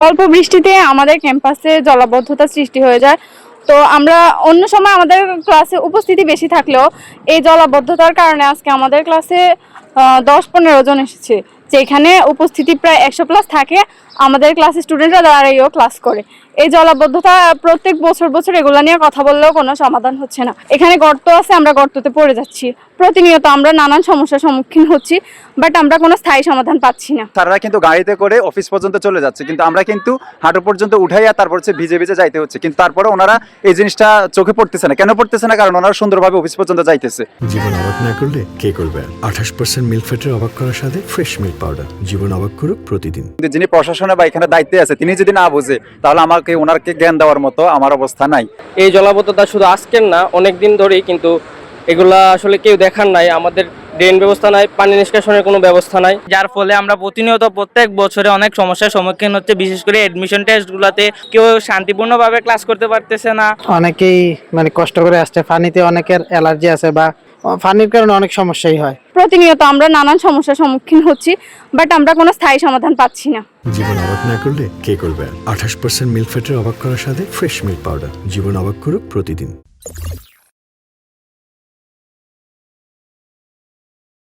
অল্প বৃষ্টিতে আমাদের ক্যাম্পাসে জলাবদ্ধতা সৃষ্টি হয়ে যায়। তো আমরা অন্য সময় আমাদের ক্লাসে উপস্থিতি বেশি থাকলেও এই জলাবদ্ধতার কারণে আজকে আমাদের ক্লাসে 10-15 জন এসেছে, যেখানে উপস্থিতি প্রায় 100+ থাকে। আমাদের ক্লাসের স্টুডেন্টরা দাঁড়িয়েও ক্লাস করে। এই জলাবদ্ধতা প্রত্যেক বছর এগুলো নিয়ে কথা বললেও কোনো সমাধান হচ্ছে না। এখানে গর্ত আছে, আমরা গর্ততে পড়ে যাচ্ছি। প্রতিনিয়ত আমরা নানান সমস্যার সম্মুখীন হচ্ছি, বাট আমরা কোনো স্থায়ী সমাধান পাচ্ছি না। তারা কিন্তু গাড়িতে করে অফিস পর্যন্ত চলে যাচ্ছে, কিন্তু আমরা কিন্তু হাঁটু পর্যন্ত উঠাইয়া তারপর হচ্ছে ভিজে ভিজে যাইতে হচ্ছে। কিন্তু তারপরে ওনারা এই জিনিসটা চোখে পড়তেছে না। কেন পড়তেছে না? কারণ ওনারা সুন্দরভাবে অফিস পর্যন্ত যাইতেছে। জীবন অবাক না করলে কে করবে? 28% মিল্ক ফ্যাটের অবাক করার সাথে ফ্রেশ মিল্ক পাউডার। জীবন অবাক করুক প্রতিদিন। কিন্তু যিনি প্রশাসনে বা এখানে দায়িত্বে আছে তিনি যদি না বুঝে, তাহলে আমাকে ওনারকে জ্ঞান দেওয়ার মতো আমার অবস্থা নাই। এই জলাবদ্ধতা শুধু আজকের না, অনেক দিন ধরেই, কিন্তু এগুলা আসলে কেউ দেখার নাই। আমাদের ড্রেন ব্যবস্থা নাই, পানি নিষ্কাশনের কোনো ব্যবস্থা নাই, যার ফলে আমরা প্রতিনিয়ত প্রত্যেক বছরে অনেক সমস্যার সম্মুখীন হচ্ছে। বিশেষ করে এডমিশন টেস্টগুলোতে কেউ শান্তিপূর্ণভাবে ক্লাস করতে পারতেছে না। অনেকেই কষ্ট করে আসছে। পানিতে অনেকের অ্যালার্জি আছে বা পানির কারণে অনেক সমস্যাই হয়। প্রতিনিয়ত আমরা নানান সমস্যার সম্মুখীন হচ্ছি, বাট আমরা কোনো স্থায়ী সমাধান পাচ্ছি না। জীবন অবাক না করলে কে করবে? 28% মিল্ক ফ্যাটের অবাক করার সাথে ফ্রেশ মিল্ক পাউডার। জীবন অবাক করুক প্রতিদিন।